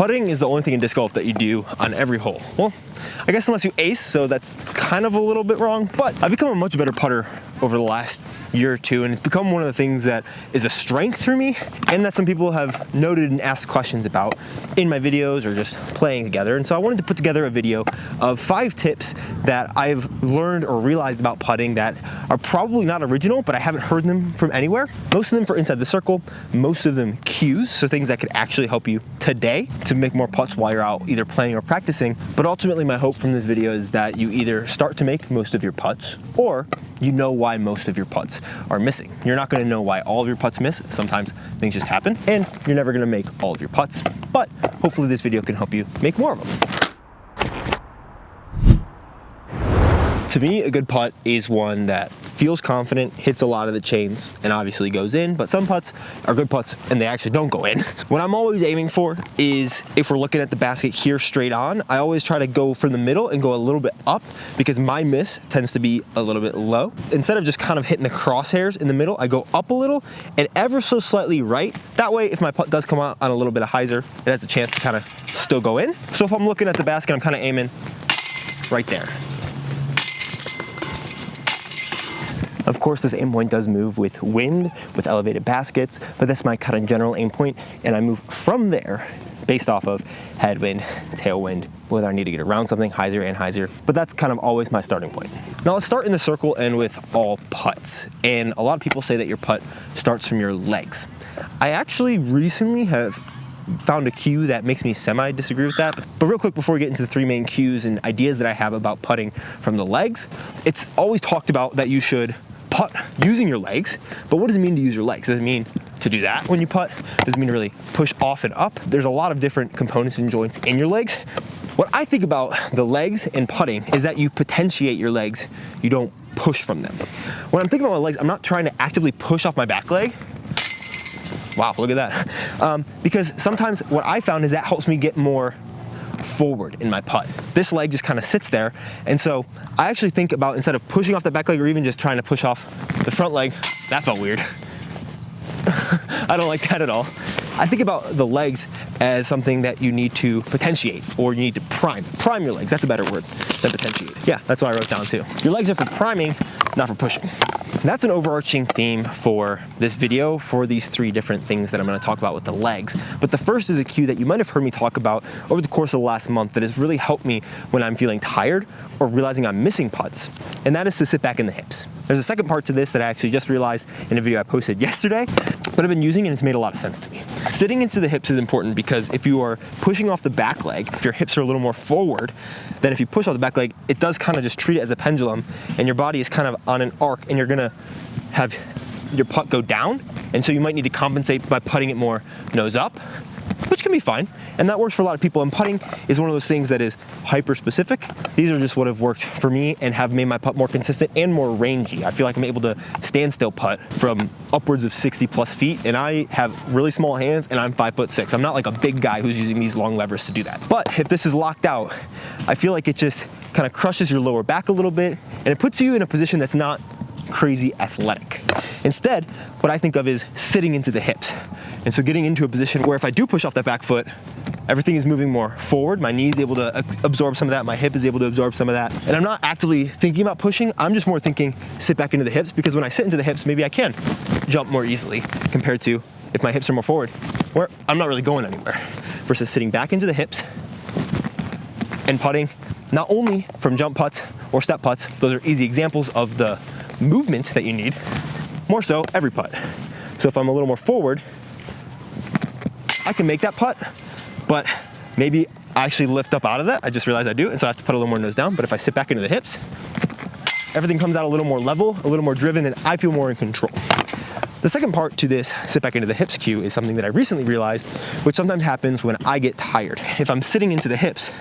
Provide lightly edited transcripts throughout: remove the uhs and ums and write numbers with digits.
Putting is the only thing in disc golf that you do on every hole. Well, I guess unless you ace, so that's kind of a little bit wrong, but I've become a much better putter over the last year or two, and it's become one of the things that is a strength for me, and that some people have noted and asked questions about in my videos or just playing together. And so I wanted to put together a video of 5 tips that I've learned or realized about putting that are probably not original, but I haven't heard them from anywhere. Most of them for inside the circle, most of them cues, so things that could actually help you today to make more putts while you're out either playing or practicing. But ultimately my hope from this video is that you either start to make most of your putts, or you know why most of your putts are missing. You're not going to know why all of your putts miss. Sometimes things just happen, and you're never going to make all of your putts, but hopefully this video can help you make more of them. To me, a good putt is one that feels confident, hits a lot of the chains, and obviously goes in, but some putts are good putts and they actually don't go in. What I'm always aiming for is, if we're looking at the basket here straight on, I always try to go from the middle and go a little bit up, because my miss tends to be a little bit low. Instead of just kind of hitting the crosshairs in the middle, I go up a little and ever so slightly right. That way, if my putt does come out on a little bit of hyzer, it has a chance to kind of still go in. So if I'm looking at the basket, I'm kind of aiming right there. Of course, this aim point does move with wind, with elevated baskets, but that's my kind of general aim point, and I move from there based off of headwind, tailwind, whether I need to get around something, hyzer and hyzer, but that's kind of always my starting point. Now let's start in the circle and with all putts, and a lot of people say that your putt starts from your legs. I actually recently have found a cue that makes me semi-disagree with that. But real quick, before we get into the 3 main cues and ideas that I have about putting from the legs, it's always talked about that you should putt using your legs, but what does it mean to use your legs? Does it mean to do that when you putt? Does it mean to really push off and up? There's a lot of different components and joints in your legs. What I think about the legs and putting is that you potentiate your legs, you don't push from them. When I'm thinking about my legs, I'm not trying to actively push off my back leg. Wow, look at that. Because sometimes what I found is that helps me get more forward in my putt. This leg just kind of sits there, and so I actually think about, instead of pushing off the back leg or even just trying to push off the front leg, that felt weird. I don't like that at all. I think about the legs as something that you need to potentiate, or you need to prime your legs. That's a better word than potentiate. Yeah, that's what I wrote down too. Your legs are for priming, not for pushing. That's an overarching theme for this video, for these 3 different things that I'm going to talk about with the legs. But the first is a cue that you might have heard me talk about over the course of the last month that has really helped me when I'm feeling tired or realizing I'm missing putts, and that is to sit back in the hips. There's a second part to this that I actually just realized in a video I posted yesterday, but I've been using and it's made a lot of sense to me. Sitting into the hips is important because if you are pushing off the back leg, if your hips are a little more forward, then if you push off the back leg, it does kind of just treat it as a pendulum, and your body is kind of on an arc, and you're gonna have your putt go down, and so you might need to compensate by putting it more nose up, which can be fine, and that works for a lot of people. And putting is one of those things that is hyper specific. These are just what have worked for me and have made my putt more consistent and more rangy. I feel like I'm able to stand still putt from upwards of 60 plus feet, and I have really small hands and I'm 5'6". I'm not like a big guy who's using these long levers to do that. But if this is locked out, I feel like it just kind of crushes your lower back a little bit, and it puts you in a position that's not crazy athletic. Instead, what I think of is sitting into the hips. And so getting into a position where if I do push off that back foot, everything is moving more forward. My knee is able to absorb some of that. My hip is able to absorb some of that. And I'm not actively thinking about pushing. I'm just more thinking sit back into the hips, because when I sit into the hips, maybe I can jump more easily compared to if my hips are more forward, where I'm not really going anywhere, versus sitting back into the hips and putting, not only from jump putts or step putts, those are easy examples of the movement that you need, more so every putt. So if I'm a little more forward, I can make that putt, but maybe I actually lift up out of that. I just realized I do, and so I have to put a little more nose down. But if I sit back into the hips, everything comes out a little more level, a little more driven, and I feel more in control. The second part to this sit back into the hips cue is something that I recently realized, which sometimes happens when I get tired. If I'm sitting into the hips,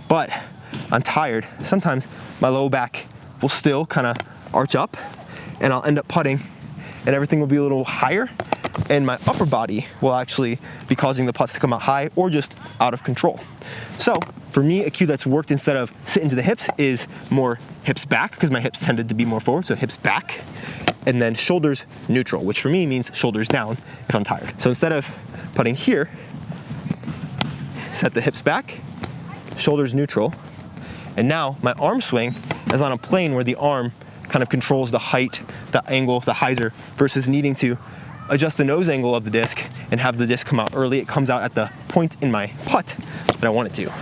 but I'm tired, sometimes my low back will still kind of arch up, and I'll end up putting, and everything will be a little higher, and my upper body will actually be causing the putts to come out high or just out of control. So for me, a cue that's worked instead of sit into the hips is more hips back, because my hips tended to be more forward, so hips back, and then shoulders neutral, which for me means shoulders down if I'm tired. So instead of putting here, set the hips back, shoulders neutral, and now my arm swing is on a plane where the arm kind of controls the height, the angle, the hyzer, versus needing to adjust the nose angle of the disc and have the disc come out early. It comes out at the point in my putt that I want it to.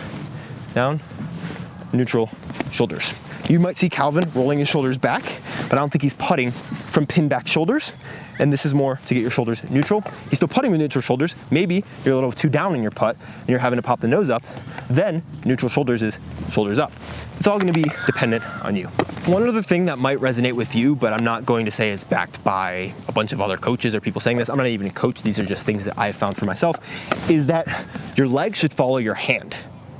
Down, neutral, shoulders. You might see Calvin rolling his shoulders back, but I don't think he's putting from pin back shoulders. And this is more to get your shoulders neutral. He's still putting with neutral shoulders. Maybe you're a little too down in your putt and you're having to pop the nose up. Then neutral shoulders is shoulders up. It's all gonna be dependent on you. One other thing that might resonate with you, but I'm not going to say is backed by a bunch of other coaches or people saying this. I'm not even a coach. These are just things that I've found for myself, is that your legs should follow your hand.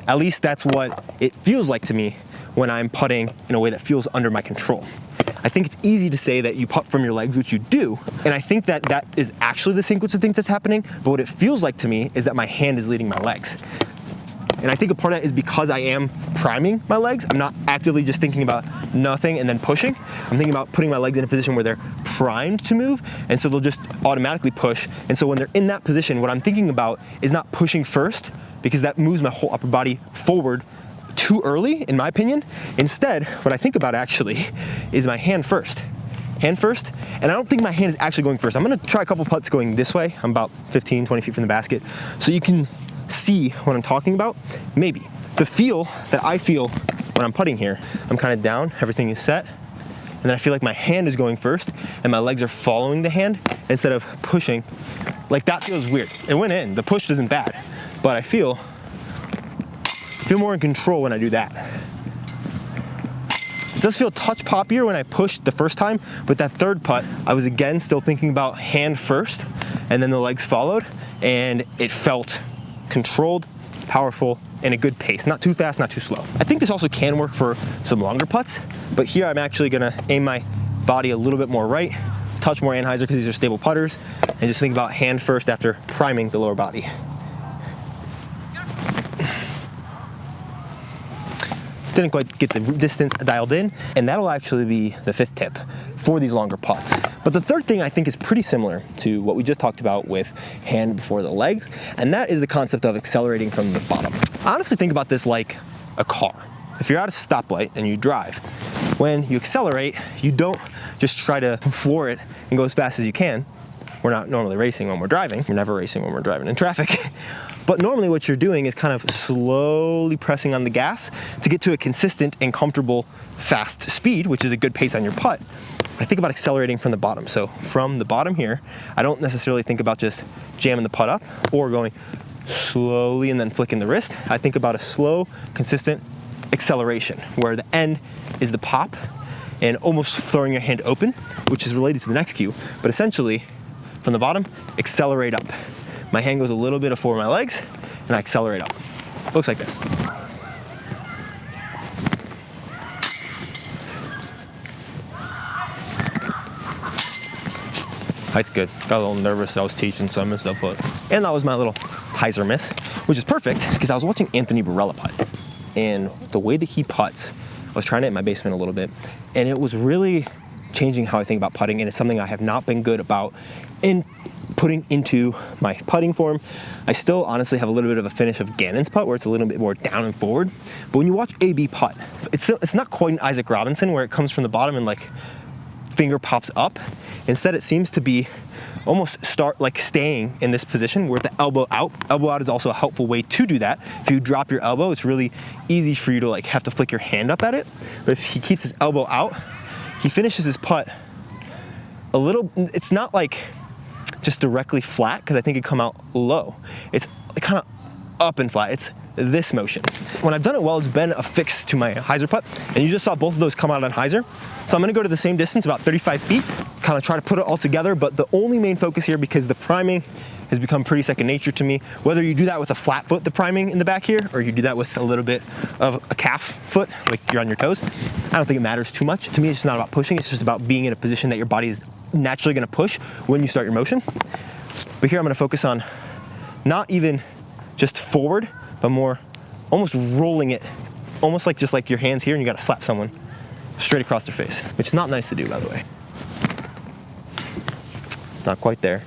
At least that's what it feels like to me when I'm putting in a way that feels under my control. I think it's easy to say that you putt from your legs, which you do, and I think that that is actually the sequence of things that's happening, but what it feels like to me is that my hand is leading my legs. And I think a part of that is because I am priming my legs. I'm not actively just thinking about nothing and then pushing. I'm thinking about putting my legs in a position where they're primed to move, and so they'll just automatically push. And so when they're in that position, what I'm thinking about is not pushing first, because that moves my whole upper body forward too early, in my opinion. Instead, what I think about actually is my hand first. Hand first, and I don't think my hand is actually going first. I'm gonna try a couple putts going this way. I'm about 15, 20 feet from the basket, so you can see what I'm talking about. Maybe. The feel that I feel when I'm putting here, I'm kind of down, everything is set, and then I feel like my hand is going first, and my legs are following the hand instead of pushing. Like, that feels weird. It went in, the push isn't bad, but I feel more in control when I do that. It does feel a touch poppier when I pushed the first time, but that third putt, I was again still thinking about hand first, and then the legs followed, and it felt controlled, powerful, and a good pace. Not too fast, not too slow. I think this also can work for some longer putts, but here I'm actually gonna aim my body a little bit more right, touch more anhyzer because these are stable putters, and just think about hand first after priming the lower body. Didn't quite get the distance dialed in, and that'll actually be the fifth tip for these longer putts. But the third thing I think is pretty similar to what we just talked about with hand before the legs, and that is the concept of accelerating from the bottom. Honestly, think about this like a car. If you're at a stoplight and you drive, when you accelerate, you don't just try to floor it and go as fast as you can. We're not normally racing when we're driving. We're never racing when we're driving in traffic. But normally what you're doing is kind of slowly pressing on the gas to get to a consistent and comfortable fast speed, which is a good pace on your putt. I think about accelerating from the bottom. So from the bottom here, I don't necessarily think about just jamming the putt up or going slowly and then flicking the wrist. I think about a slow, consistent acceleration where the end is the pop and almost throwing your hand open, which is related to the next cue. But essentially, from the bottom, accelerate up. My hand goes a little bit before my legs, and I accelerate up. Looks like this. Height's good. Got a little nervous. I was teaching, so I missed that putt. And that was my little hyzer miss, which is perfect because I was watching Anthony Barella putt. And the way that he putts, I was trying it in my basement a little bit, and it was really changing how I think about putting, and it's something I have not been good about in putting into my putting form. I still honestly have a little bit of a finish of Gannon's putt where it's a little bit more down and forward. But when you watch AB putt, it's not quite an Isaac Robinson where it comes from the bottom and like finger pops up. Instead, it seems to be almost staying in this position where the elbow out. Elbow out is also a helpful way to do that. If you drop your elbow, it's really easy for you to like have to flick your hand up at it. But if he keeps his elbow out, he finishes his putt a little, it's not like just directly flat because I think it come out low. It's kind of up and flat. It's this motion. When I've done it well, it's been a fix to my hyzer putt, and you just saw both of those come out on hyzer. So I'm gonna go to the same distance, about 35 feet, kind of try to put it all together, but the only main focus here, because the priming has become pretty second nature to me, whether you do that with a flat foot, the priming in the back here, or you do that with a little bit of a calf foot, like you're on your toes, I don't think it matters too much. To me, it's just not about pushing, it's just about being in a position that your body is naturally gonna push when you start your motion. But here I'm gonna focus on not even just forward, but more almost rolling it, almost like just like your hands here and you gotta slap someone straight across their face, which is not nice to do, by the way. Not quite there.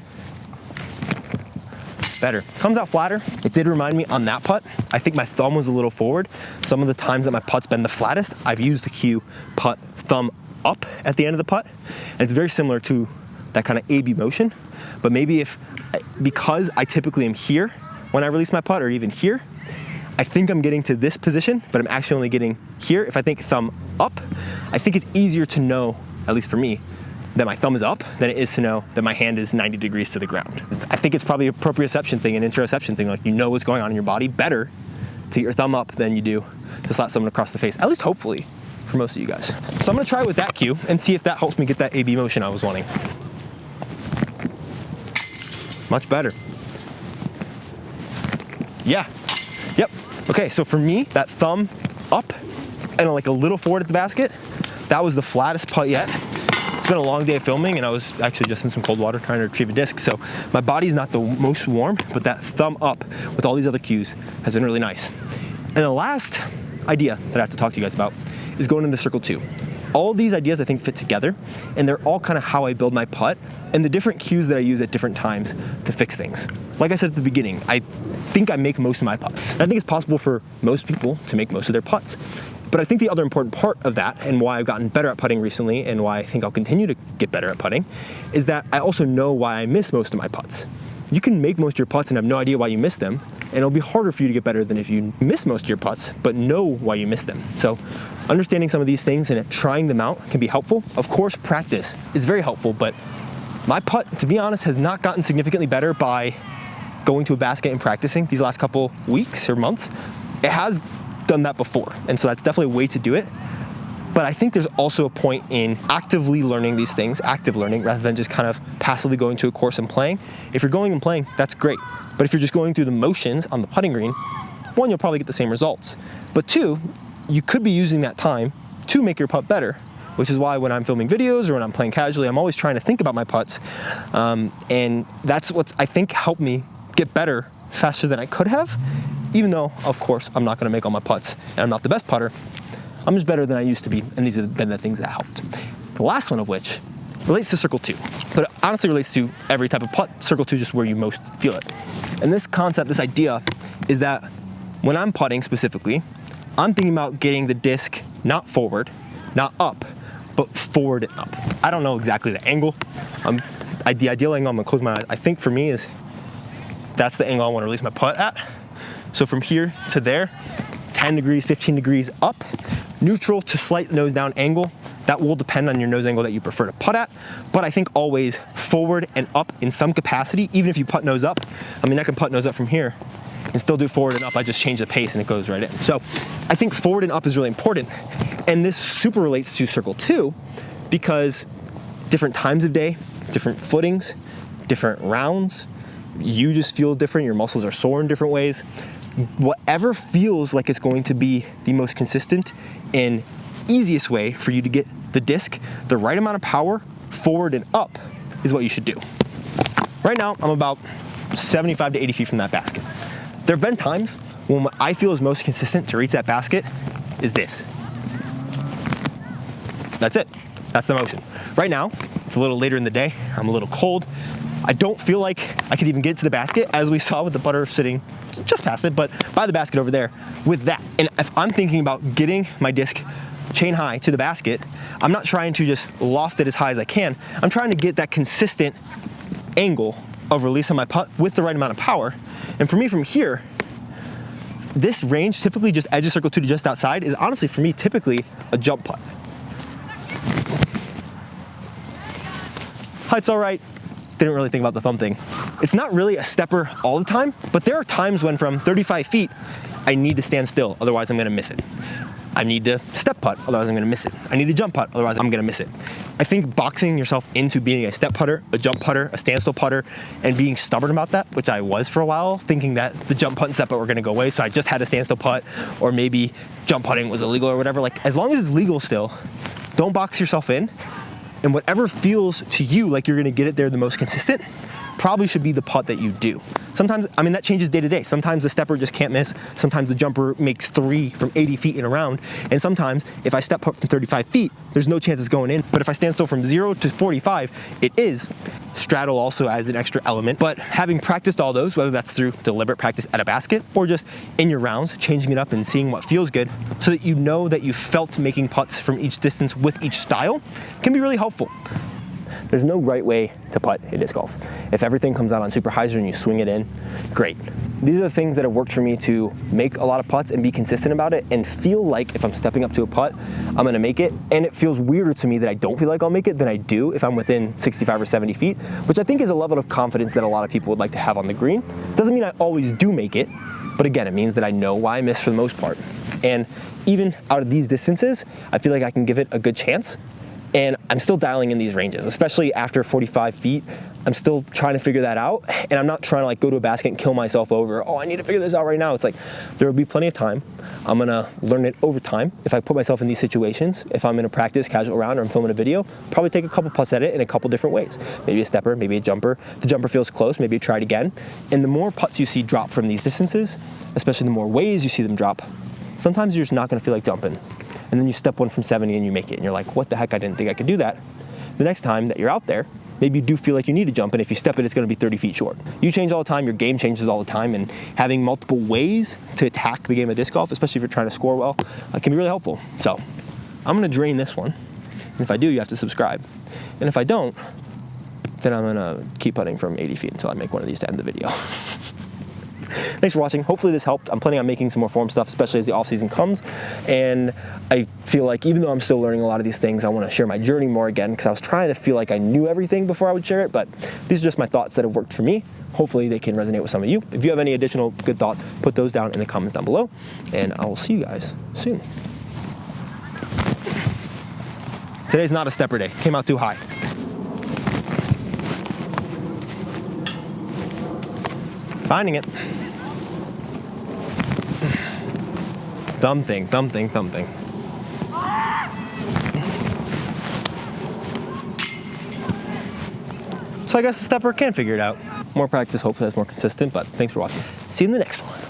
better. Comes out flatter. It did remind me on that putt, I think my thumb was a little forward. Some of the times that my putt's been the flattest, I've used the cue putt thumb up at the end of the putt. And it's very similar to that kind of A-B motion. But maybe because I typically am here when I release my putt, or even here, I think I'm getting to this position, but I'm actually only getting here. If I think thumb up, I think it's easier to know, at least for me, that my thumb is up than it is to know that my hand is 90 degrees to the ground. I think it's probably a proprioception thing, an interoception thing. Like, you know what's going on in your body better to get your thumb up than you do to slap someone across the face, at least hopefully for most of you guys. So I'm gonna try with that cue and see if that helps me get that A-B motion I was wanting. Much better. Yeah, yep. Okay, so for me, that thumb up and like a little forward at the basket, that was the flattest putt yet. It's been a long day of filming, and I was actually just in some cold water trying to retrieve a disc, so my body's not the most warm, but that thumb up with all these other cues has been really nice. And the last idea that I have to talk to you guys about is going into circle 2. All these ideas I think fit together, and they're all kind of how I build my putt and the different cues that I use at different times to fix things. Like I said at the beginning, I think I make most of my putts. I think it's possible for most people to make most of their putts. But I think the other important part of that, and why I've gotten better at putting recently, and why I think I'll continue to get better at putting, is that I also know why I miss most of my putts. You can make most of your putts and have no idea why you miss them, and it'll be harder for you to get better than if you miss most of your putts, but know why you miss them. So understanding some of these things and trying them out can be helpful. Of course, practice is very helpful, but my putt, to be honest, has not gotten significantly better by going to a basket and practicing these last couple weeks or months. It has done that before, and so that's definitely a way to do it. But I think there's also a point in actively learning these things, active learning, rather than just kind of passively going to a course and playing. If you're going and playing, that's great. But if you're just going through the motions on the putting green, one, you'll probably get the same results. But two, you could be using that time to make your putt better, which is why when I'm filming videos or when I'm playing casually, I'm always trying to think about my putts. And that's what's, I think, helped me get better faster than I could have. Even though, of course, I'm not gonna make all my putts and I'm not the best putter, I'm just better than I used to be, and these have been the things that helped. The last one of which relates to circle 2, but it honestly relates to every type of putt. Circle 2 is just where you most feel it. And this concept, this idea, is that when I'm putting specifically, I'm thinking about getting the disc not forward, not up, but forward and up. I don't know exactly the angle. The ideal angle, I'm gonna close my eyes, I think for me is, that's the angle I wanna release my putt at. So from here to there, 10 degrees, 15 degrees up, neutral to slight nose down angle. That will depend on your nose angle that you prefer to putt at, but I think always forward and up in some capacity, even if you putt nose up. I mean, I can putt nose up from here and still do forward and up. I just change the pace and it goes right in. So I think forward and up is really important. And this super relates to circle 2 because different times of day, different footings, different rounds, you just feel different, your muscles are sore in different ways. Whatever feels like it's going to be the most consistent and easiest way for you to get the disc the right amount of power forward and up is what you should do. Right now, I'm about 75 to 80 feet from that basket. There have been times when what I feel is most consistent to reach that basket is this. That's it. That's the motion. Right now, it's a little later in the day. I'm a little cold. I don't feel like I could even get to the basket, as we saw with the putter sitting just past it, but by the basket over there with that. And if I'm thinking about getting my disc chain high to the basket, I'm not trying to just loft it as high as I can. I'm trying to get that consistent angle of releasing my putt with the right amount of power. And for me from here, this range, typically just edge of circle 2 to just outside, is honestly for me typically a jump putt. Height's all right. Didn't really think about the thumb thing. It's not really a stepper all the time, but there are times when from 35 feet, I need to stand still, otherwise I'm gonna miss it. I need to step putt, otherwise I'm gonna miss it. I need to jump putt, otherwise I'm gonna miss it. I think boxing yourself into being a step putter, a jump putter, a standstill putter, and being stubborn about that, which I was for a while, thinking that the jump putt and step putt were gonna go away, so I just had a standstill putt, or maybe jump putting was illegal or whatever. Like, as long as it's legal still, don't box yourself in. And whatever feels to you like you're gonna get it there the most consistent, probably should be the putt that you do. Sometimes, I mean, that changes day to day. Sometimes the stepper just can't miss. Sometimes the jumper makes 3 from 80 feet in a round. And sometimes if I step putt from 35 feet, there's no chance it's going in. But if I stand still from 0 to 45, it is. Straddle also adds an extra element. But having practiced all those, whether that's through deliberate practice at a basket or just in your rounds, changing it up and seeing what feels good so that you know that you felt making putts from each distance with each style can be really helpful. There's no right way to putt in disc golf. If everything comes out on super hyzer and you swing it in, great. These are the things that have worked for me to make a lot of putts and be consistent about it and feel like if I'm stepping up to a putt, I'm gonna make it. And it feels weirder to me that I don't feel like I'll make it than I do if I'm within 65 or 70 feet, which I think is a level of confidence that a lot of people would like to have on the green. Doesn't mean I always do make it, but again, it means that I know why I miss for the most part. And even out of these distances, I feel like I can give it a good chance. And I'm still dialing in these ranges, especially after 45 feet. I'm still trying to figure that out. And I'm not trying to like go to a basket and kill myself over, oh, I need to figure this out right now. It's like, there will be plenty of time. I'm gonna learn it over time. If I put myself in these situations, if I'm in a practice casual round or I'm filming a video, probably take a couple putts at it in a couple different ways. Maybe a stepper, maybe a jumper. If the jumper feels close, maybe try it again. And the more putts you see drop from these distances, especially the more ways you see them drop, sometimes you're just not gonna feel like jumping. And then you step one from 70 and you make it. And you're like, what the heck, I didn't think I could do that. The next time that you're out there, maybe you do feel like you need to jump, and if you step it, it's gonna be 30 feet short. You change all the time, your game changes all the time, and having multiple ways to attack the game of disc golf, especially if you're trying to score well, can be really helpful. So I'm gonna drain this one. And if I do, you have to subscribe. And if I don't, then I'm gonna keep putting from 80 feet until I make one of these to end the video. Thanks for watching. Hopefully this helped. I'm planning on making some more form stuff, especially as the off season comes. And I feel like even though I'm still learning a lot of these things, I want to share my journey more again because I was trying to feel like I knew everything before I would share it. But these are just my thoughts that have worked for me. Hopefully they can resonate with some of you. If you have any additional good thoughts, put those down in the comments down below. And I will see you guys soon. Today's not a stepper day. Came out too high. Finding it. Thumb thing, thumb thing, thumb thing. So I guess the stepper can figure it out. More practice, hopefully that's more consistent, but thanks for watching. See you in the next one.